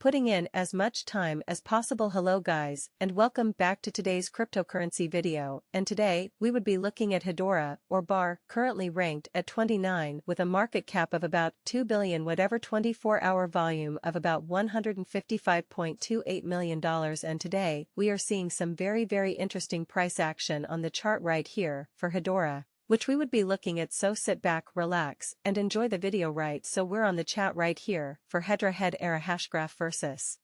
putting in as much time as possible. Hello guys, and welcome back to today's cryptocurrency video, and today, we would be looking at Hedera, or Hbar, currently ranked at 29 with a market cap of about 2 billion whatever 24-hour volume of about $155.28 million, and today, we are seeing some very interesting price action on the chart right here, for Hedera, which we would be looking at, so sit back, relax, and enjoy the video. Right, so we're on the chat right here, for Hedera hashgraph versus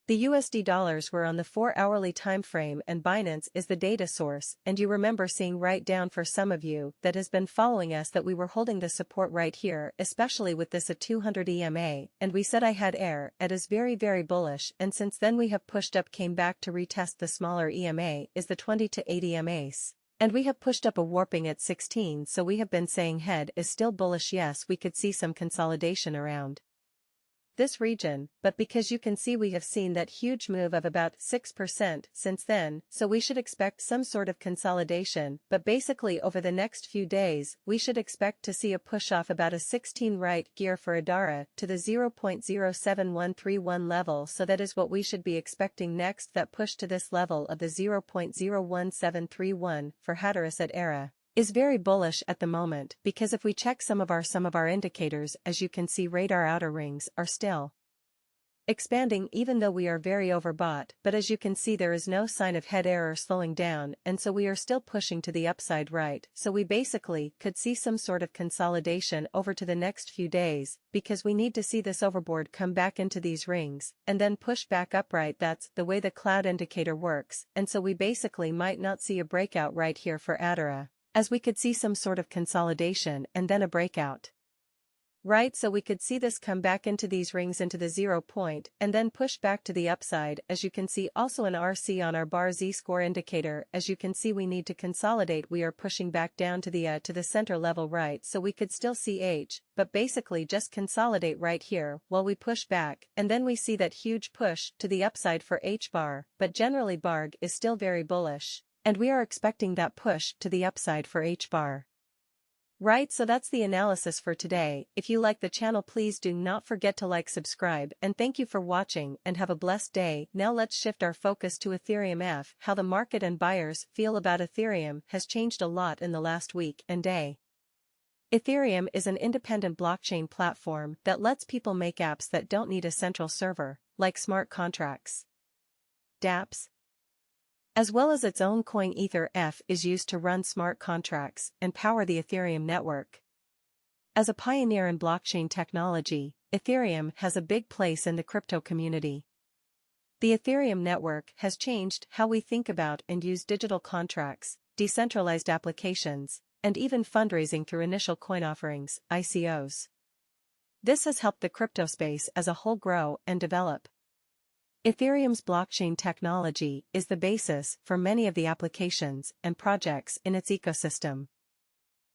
the USD dollars. We're on the 4-hourly time frame and Binance is the data source, and you remember seeing right down for some of you that has been following us that we were holding the support right here, especially with this at 200 EMA, and we said I had air, it is very bullish, and since then we have pushed up, came back to retest the smaller EMA is the 20 to 80 EMAs. And we have pushed up a warping at 16, so we have been saying head is still bullish. Yes, we could see some consolidation around this region, but because you can see we have seen that huge move of about 6% since then, so we should expect some sort of consolidation, but basically over the next few days, we should expect to see a push off about a 16 right gear for Hedera to the 0.07131 level, so that is what we should be expecting next, that push to this level of the 0.01731 for Hedera is very bullish at the moment, because if we check some of our indicators, as you can see, radar outer rings are still expanding even though we are very overbought, but as you can see there is no sign of Hedera slowing down, and so we are still pushing to the upside. Right, so we basically could see some sort of consolidation over to the next few days, because we need to see this overboard come back into these rings, and then push back up. Right, that's the way the cloud indicator works, and so we basically might not see a breakout right here for Hedera, as we could see some sort of consolidation and then a breakout. Right, so we could see this come back into these rings into the 0 point and then push back to the upside. As you can see also an RC on our bar Z-score indicator, as you can see we need to consolidate, we are pushing back down to the center level. Right, so we could still see H, but basically just consolidate right here while we push back, and then we see that huge push to the upside for Hbar, but generally Hbar is still very bullish. And we are expecting that push to the upside for Hbar. Right, so that's the analysis for today. If you like the channel, please do not forget to like, subscribe, and thank you for watching and have a blessed day. Now let's shift our focus to Ethereum. How the market and buyers feel about Ethereum has changed a lot in the last week and day. Ethereum is an independent blockchain platform that lets people make apps that don't need a central server, like smart contracts, dApps, as well as its own coin. Ether is used to run smart contracts and power the Ethereum network. As a pioneer in blockchain technology, Ethereum has a big place in the crypto community. The Ethereum network has changed how we think about and use digital contracts, decentralized applications, and even fundraising through initial coin offerings, ICOs. This has helped the crypto space as a whole grow and develop. Ethereum's blockchain technology is the basis for many of the applications and projects in its ecosystem.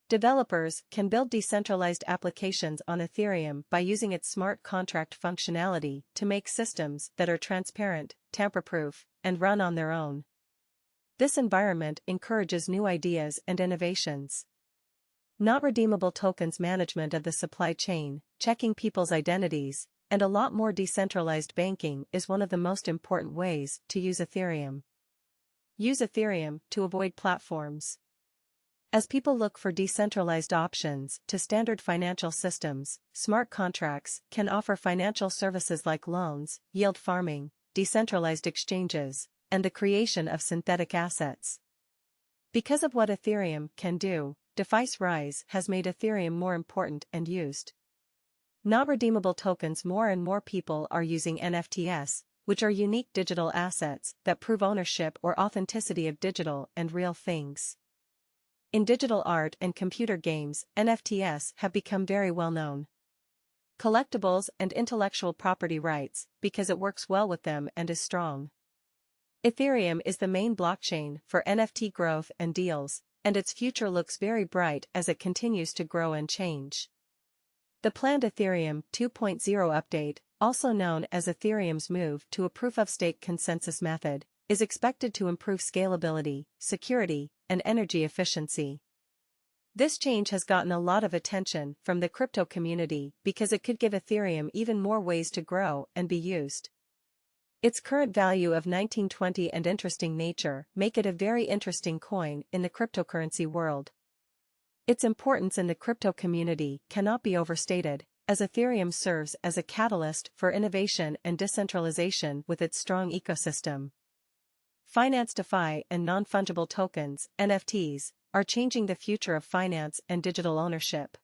Developers can build decentralized applications on Ethereum by using its smart contract functionality to make systems that are transparent, tamper-proof, and run on their own. This environment encourages new ideas and innovations. Not redeemable tokens, management of the supply chain, checking people's identities, and a lot more. Decentralized banking is one of the most important ways to use Ethereum. Use Ethereum to avoid platforms. As people look for decentralized options to standard financial systems, smart contracts can offer financial services like loans, yield farming, decentralized exchanges, and the creation of synthetic assets. Because of what Ethereum can do, DeFi's rise has made Ethereum more important and used. Not redeemable tokens. More and more people are using NFTs, which are unique digital assets that prove ownership or authenticity of digital and real things. In digital art and computer games, NFTs have become very well known. Collectibles and intellectual property rights, because it works well with them and is strong. Ethereum is the main blockchain for NFT growth and deals, and its future looks very bright as it continues to grow and change. The planned Ethereum 2.0 update, also known as Ethereum's move to a proof-of-stake consensus method, is expected to improve scalability, security, and energy efficiency. This change has gotten a lot of attention from the crypto community because it could give Ethereum even more ways to grow and be used. Its current value of 1920 and interesting nature make it a very interesting coin in the cryptocurrency world. Its importance in the crypto community cannot be overstated, as Ethereum serves as a catalyst for innovation and decentralization with its strong ecosystem. Finance DeFi and non-fungible tokens, NFTs, are changing the future of finance and digital ownership.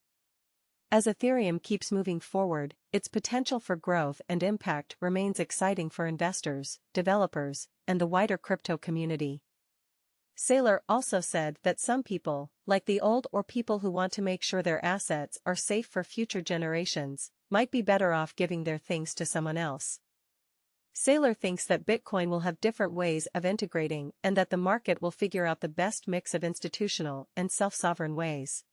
As Ethereum keeps moving forward, its potential for growth and impact remains exciting for investors, developers, and the wider crypto community. Saylor also said that some people, like the old or people who want to make sure their assets are safe for future generations, might be better off giving their things to someone else. Saylor thinks that Bitcoin will have different ways of integrating and that the market will figure out the best mix of institutional and self-sovereign ways.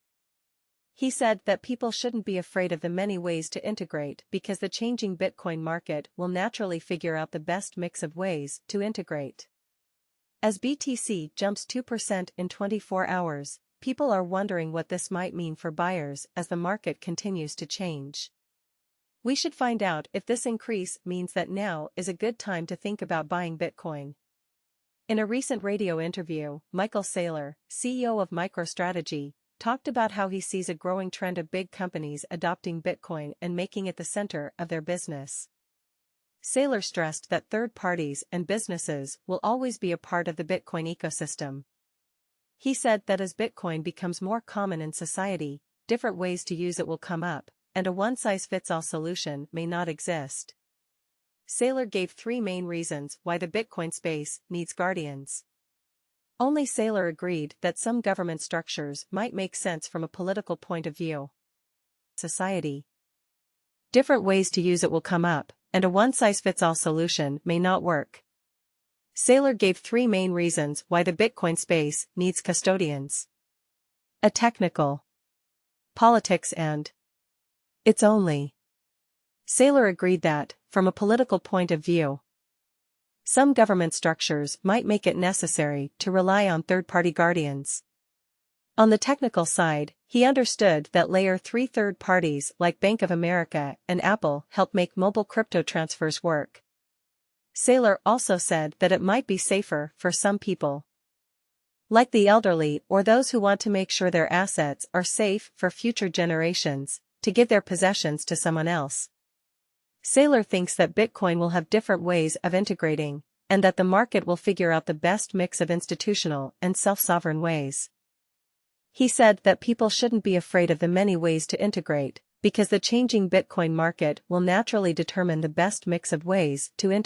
He said that people shouldn't be afraid of the many ways to integrate because the changing Bitcoin market will naturally figure out the best mix of ways to integrate. As BTC jumps 2% in 24 hours, people are wondering what this might mean for buyers as the market continues to change. We should find out if this increase means that now is a good time to think about buying Bitcoin. In a recent radio interview, Michael Saylor, CEO of MicroStrategy, talked about how he sees a growing trend of big companies adopting Bitcoin and making it the center of their business. Saylor stressed that third parties and businesses will always be a part of the Bitcoin ecosystem. He said that as Bitcoin becomes more common in society, different ways to use it will come up, and a one-size-fits-all solution may not exist. Saylor gave 3 main reasons why the Bitcoin space needs guardians. Only Saylor agreed that some government structures might make sense from a political point of view. Society. Different ways to use it will come up, and a one-size-fits-all solution may not work. Saylor gave 3 main reasons why the Bitcoin space needs custodians. A technical, politics and it's only. Saylor agreed that, from a political point of view, some government structures might make it necessary to rely on third-party guardians. On the technical side, he understood that Layer 3 third parties like Bank of America and Apple help make mobile crypto transfers work. Saylor also said that it might be safer for some people, like the elderly or those who want to make sure their assets are safe for future generations, to give their possessions to someone else. Saylor thinks that Bitcoin will have different ways of integrating, and that the market will figure out the best mix of institutional and self-sovereign ways. He said that people shouldn't be afraid of the many ways to integrate, because the changing Bitcoin market will naturally determine the best mix of ways to integrate.